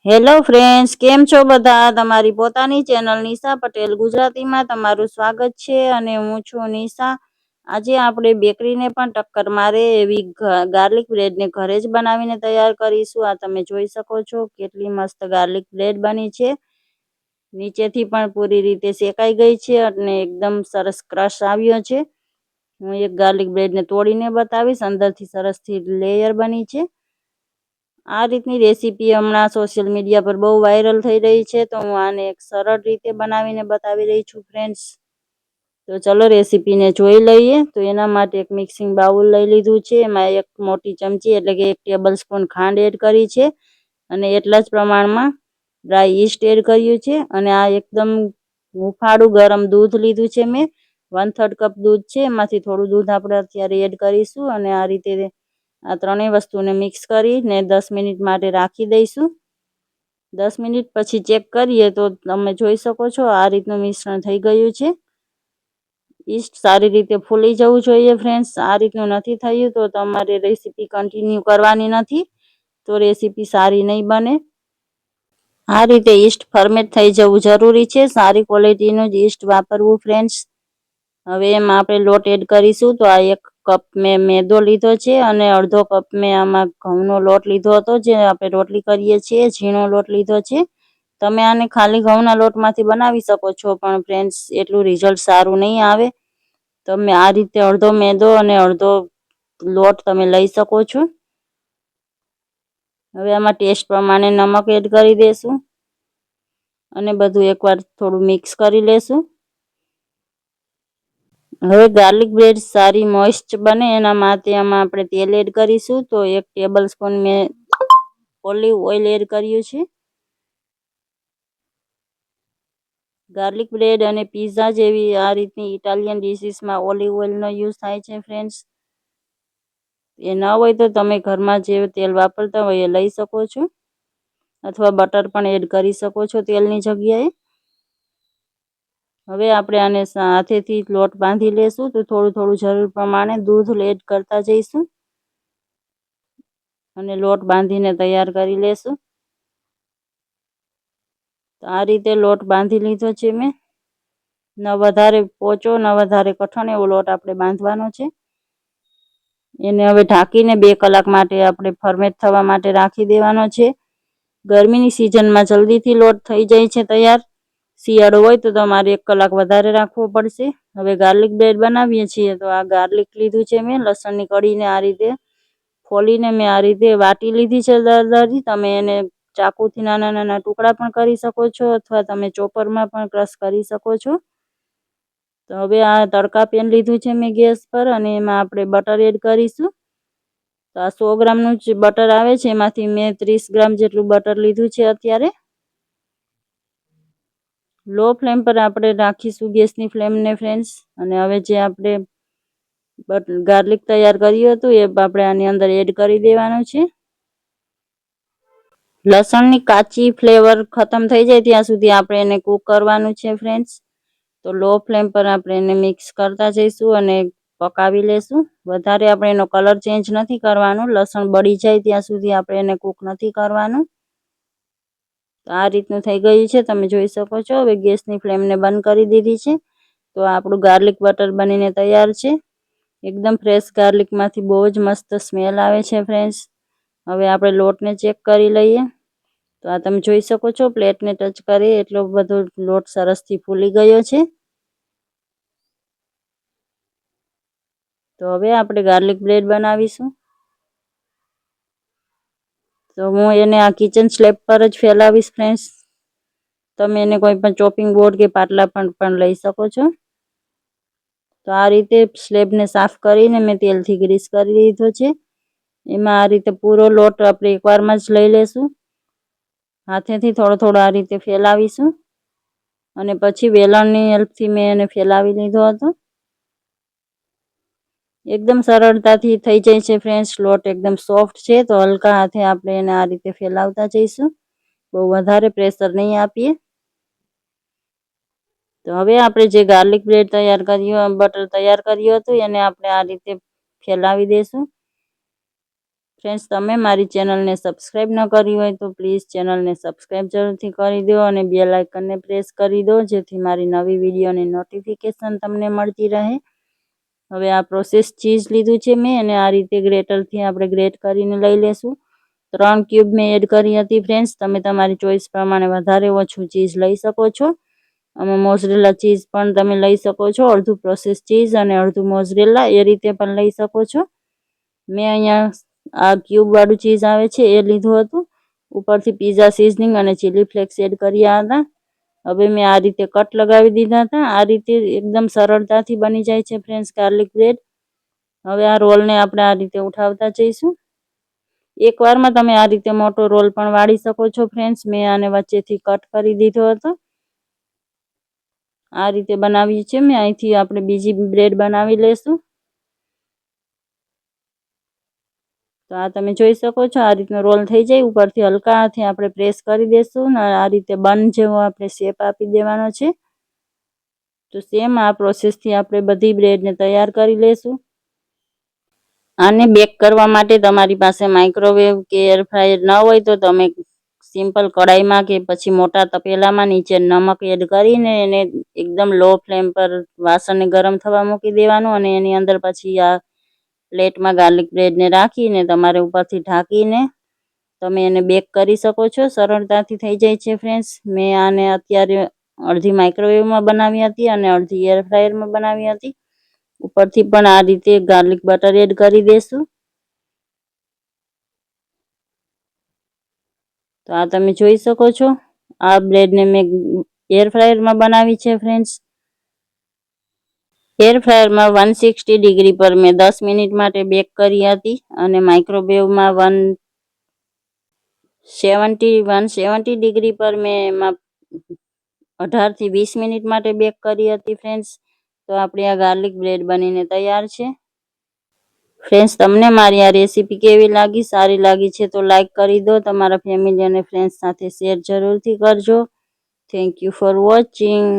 Hello friends, કેમ છો બધા? તમારી પોતાની ચેનલ નિશા પટેલ ગુજરાતીમાં તમારું સ્વાગત છે અને હું છું નિશા. આજે આપણે બેકરીને પણ ટક્કર મારે એવી ગાર્લિક બ્રેડને ઘરે જ બનાવીને તૈયાર કરીશું. આ તમે જોઈ શકો છો કેટલી મસ્ત ગાર્લિક બ્રેડ બની છે. નીચેથી પણ પૂરી રીતે શેકાઈ ગઈ છે અને એકદમ સરસ ક્રશ આવ્યો છે. હું એક ગાર્લિક બ્રેડને તોડીને બતાવીશ. અંદરથી સરસથી લેયર બની છે. આ રીતની રેસીપી હમણાં સોશિયલ મીડિયા પર બહુ વાયરલ થઈ રહી છે, તો હું આને એક સરળ રીતે બનાવીને બતાવી રહી છું ફ્રેન્ડ્સ. તો ચલો રેસીપીને જોઈ લઈએ. તો એના માટે એક મિક્સિંગ બાઉલ લઈ લીધું છે. એમાં એક મોટી ચમચી એટલે કે 1 ટેબલ સ્પૂન ખાંડ એડ કરી છે અને એટલા જ પ્રમાણમાં ડ્રાય ઈસ્ટ એડ કર્યું છે. અને આ એકદમ હુંફાળું ગરમ દૂધ લીધું છે મેં. 1/3 કપ દૂધ છે. એમાંથી થોડું દૂધ આપણે અત્યારે એડ કરીશું અને આ રીતે આ ત્રણેય વસ્તુને મિક્સ કરીને 10 મિનિટ માટે રાખી દઈશું. 10 મિનિટ પછી ચેક કરીએ તો તમે જોઈ શકો છો આ રીતનું મિશ્રણ થઈ ગયું છે. ઈસ્ટ સારી રીતે ફૂલી જવું જોઈએ ફ્રેન્ડ્સ. આ રીતનું નથી થયું તો તમારે રેસીપી કન્ટિન્યુ કરવાની નથી, તો રેસીપી સારી નહીં બને. આ રીતે ઈસ્ટ ફર્મેટ થઈ જવું જરૂરી છે. સારી ક્વોલિટીનું જ ઈસ્ટ વાપરવું ફ્રેન્ડ્સ. હવે એમાં આપણે લોટ એડ કરીશું. તો આ 1 કપ મેં મેદો લીધો છે અને અડધો કપ મેં આમાં ઘઉંનો લોટ લીધો હતો, જે આપણે રોટલી કરીએ છીએ. ઝીણો લોટ લીધો છે. તમે આને ખાલી ઘઉંના લોટમાંથી બનાવી શકો છો, પણ ફ્રેન્ડ્સ એટલું રિઝલ્ટ સારું નહીં આવે. તમે આ રીતે અડધો મેદો અને અડધો લોટ તમે લઈ શકો છો. હવે આમાં ટેસ્ટ પ્રમાણે નમક એડ કરી દેશું અને બધું એકવાર થોડું મિક્સ કરી લેશું. હવે ગાર્લિક બ્રેડ સારી મોઇસ્ટ બને એના માટે આમાં આપણે તેલ એડ કરીશું. તો 1 ટેબલ સ્પૂન મેં ઓલિવ ઓઇલ એડ કર્યું છે. ગાર્લિક બ્રેડ અને પીઝા જેવી આ રીતની ઇટાલિયન ડિશિસમાં ઓલિવ ઓઇલનો યુઝ થાય છે ફ્રેન્ડ્સ. એ ન હોય તો તમે ઘરમાં જે તેલ વાપરતા હોય એ લઈ શકો છો, અથવા બટર પણ એડ કરી શકો છો તેલની જગ્યાએ. હવે આપણે આને હાથેથી લોટ બાંધી લેશું. તો થોડું થોડું જરૂર પ્રમાણે દૂધ એડ કરતા જઈશું અને લોટ બાંધીને તૈયાર કરી લેશું. તો આ રીતે લોટ બાંધી લીધો છે મેં. ન વધારે પોચો ન વધારે કઠણ એવો લોટ આપણે બાંધવાનો છે. એને હવે ઢાંકીને 2 કલાક માટે આપણે ફર્મેટ થવા માટે રાખી દેવાનો છે. ગરમીની સિઝનમાં જલ્દીથી લોટ થઈ જાય છે તૈયાર. શિયાળો હોય તો તમારે 1 કલાક વધારે રાખવો પડશે. હવે ગાર્લિક બ્રેડ બનાવીએ છીએ. તો આ ગાર્લિક લીધું છે મેં, લસણની કળીને આ રીતે ફોલીને મેં આ રીતે વાટી લીધી છે દરદરી. તમે એને ચાકુથી નાના નાના ટુકડા પણ કરી શકો છો, અથવા તમે ચોપરમાં પણ ક્રશ કરી શકો છો. તો હવે આ તડકા પેન લીધું છે મેં ગેસ પર અને એમાં આપણે બટર એડ કરીશું. તો આ 100 ગ્રામનું જ બટર આવે છે. એમાંથી મેં 30 ગ્રામ જેટલું બટર લીધું છે અત્યારે. લો ફ્લેમ પર આપણે રાખીશું ગેસની ફ્લેમને ફ્રેન્ડ્સ. અને હવે જે આપણે ગાર્લિક તૈયાર કર્યું હતું એ આપણે આની અંદર એડ કરી દેવાનું છે. લસણની કાચી ફ્લેવર ખતમ થઈ જાય ત્યાં સુધી આપણે એને કૂક કરવાનું છે ફ્રેન્ડ્સ. તો લો ફ્લેમ પર આપણે એને મિક્સ કરતા જઈશું અને પકાવી લેશું. વધારે આપણે એનો કલર ચેન્જ નથી કરવાનો. લસણ બળી જાય ત્યાં સુધી આપણે એને કૂક નથી કરવાનું. તો આ રીતનું થઈ ગયું છે, તમે જોઈ શકો છો. હવે ગેસની ફ્લેમને બંધ કરી દીધી છે. તો આપણું ગાર્લિક બટર બનીને તૈયાર છે. એકદમ ફ્રેશ ગાર્લિકમાંથી બહુ જ મસ્ત સ્મેલ આવે છે ફ્રેન્ડ્સ. હવે આપણે લોટને ચેક કરી લઈએ. તો આ તમે જોઈ શકો છો, પ્લેટને ટચ કરી એટલો બધો લોટ સરસથી ફૂલી ગયો છે. તો હવે આપણે ગાર્લિક બ્રેડ બનાવીશું. તો હું એને આ કિચન સ્લેબ પર જ ફેલાવીશ ફ્રેન્ડ્સ. તમે એને કોઈ પણ ચોપિંગ બોર્ડ કે પાટલા પણ લઈ શકો છો. તો આ રીતે સ્લેબને સાફ કરીને મેં તેલથી ગ્રીસ કરી લીધો છે. એમાં આ રીતે પૂરો લોટ આપણે એકવારમાં જ લઈ લેશું. હાથેથી થોડો થોડો આ રીતે ફેલાવીશું અને પછી વેલણની હેલ્પથી મેં એને ફેલાવી લીધો હતો. એકદમ સરળતાથી થઈ જાય છે ફ્રેન્ડ્સ. લોટ એકદમ સોફ્ટ છે. તો હલકા હાથે આપણે એને આ રીતે ફેલાવતા જઈશું. બહુ વધારે પ્રેશર નહીં આપીએ. તો હવે આપણે જે ગાર્લિક બ્રેડ તૈયાર કર્યું, બટર તૈયાર કર્યું હતું, એને આપણે આ રીતે ફેલાવી દઈશું. ફ્રેન્ડ્સ, તમે મારી ચેનલને સબસ્ક્રાઈબ ન કરી હોય તો પ્લીઝ ચેનલને સબસ્ક્રાઈબ જરૂરથી કરી દો અને બેલ આઇકનને પ્રેસ કરી દો, જેથી મારી નવી વિડીયોની નોટિફિકેશન તમને મળતી રહે. હવે આ પ્રોસેસ ચીઝ લીધું છે મેં, અને આ રીતે ગ્રેટરથી આપણે ગ્રેટ કરીને લઈ લેશું. 3 ક્યુબ મેં એડ કરી હતી ફ્રેન્ડ્સ. તમે તમારી ચોઈસ પ્રમાણે વધારે ઓછું ચીઝ લઈ શકો છો. આમાં મોઝરેલા ચીઝ પણ તમે લઈ શકો છો, અડધું પ્રોસેસ ચીઝ અને અડધું મોઝરેલા, એ રીતે પણ લઈ શકો છો. મેં અહીંયા આ ક્યુબ વાળું ચીઝ આવે છે એ લીધું હતું. ઉપરથી પીઝા સિઝનિંગ અને ચીલી ફ્લેક્સ એડ કર્યા હતા. હવે મેં આ રીતે કટ લગાવી દીધા હતા. આ રીતે એકદમ સરળતાથી બની જાય છે ફ્રેન્ડ્સ ગાર્લિક બ્રેડ. હવે આ રોલને આપણે આ રીતે ઉઠાવતા જઈશું. એકવારમાં તમે આ રીતે મોટો રોલ પણ વાળી શકો છો ફ્રેન્ડ્સ. મેં આને વચ્ચેથી કટ કરી દીધો હતો. આ રીતે બનાવી છે મેં. અહીંથી આપણે બીજી બ્રેડ બનાવી લેશું. તો આ તમે જોઈ શકો છો, આ રીતનો રોલ થઈ જાય. ઉપરથી હલકા હાથે આપણે પ્રેસ કરી દેશું. આ રીતે બન જેવો આપણે શેપ આપી દેવાનો છે. તો સેમ આ પ્રોસેસથી આપણે બધી બ્રેડને તૈયાર કરી લેશું. આને બેક કરવા માટે તમારી પાસે માઇક્રોવેવ કે એર ફ્રાયર ન હોય તો તમે સિમ્પલ કડાઈમાં કે પછી મોટા તપેલામાં નીચે નમક એડ કરીને એને એકદમ લો ફ્લેમ પર વાસણને ગરમ થવા મૂકી દેવાનું, અને એની અંદર પછી આ પ્લેટમાં ગાર્લિક બ્રેડને રાખીને તમારે ઉપરથી ઢાંકીને તમે એને બેક કરી શકો છો. સરળતાથી થઈ જાય છે ફ્રેન્ડ્સ. મેં આને અત્યારે અડધી માઇક્રોવેવમાં બનાવી હતી અને અડધી એર ફ્રાયરમાં બનાવી હતી. ઉપરથી પણ આ રીતે ગાર્લિક બટર એડ કરી દેશું. તો આ તમે જોઈ શકો છો, આ બ્રેડને મેં એર ફ્રાયરમાં બનાવી છે ફ્રેન્ડ્સ. એર ફ્રાયરમાં 160 ડિગ્રી પર મેં 10 મિનિટ માટે બેક કરી હતી, અને માઇક્રોવેવમાં 170 ડિગ્રી પર મેં એમાં 18 થી 20 મિનિટ માટે બેક કરી હતી ફ્રેન્ડ્સ. તો આપણી આ ગાર્લિક બ્રેડ બનીને તૈયાર છે. ફ્રેન્ડ્સ, તમને મારી આ રેસીપી કેવી લાગી? સારી લાગી છે તો લાઈક કરી દો. તમારા ફેમિલી અને ફ્રેન્ડ્સ સાથે શેર જરૂરથી કરજો. Thank you for watching.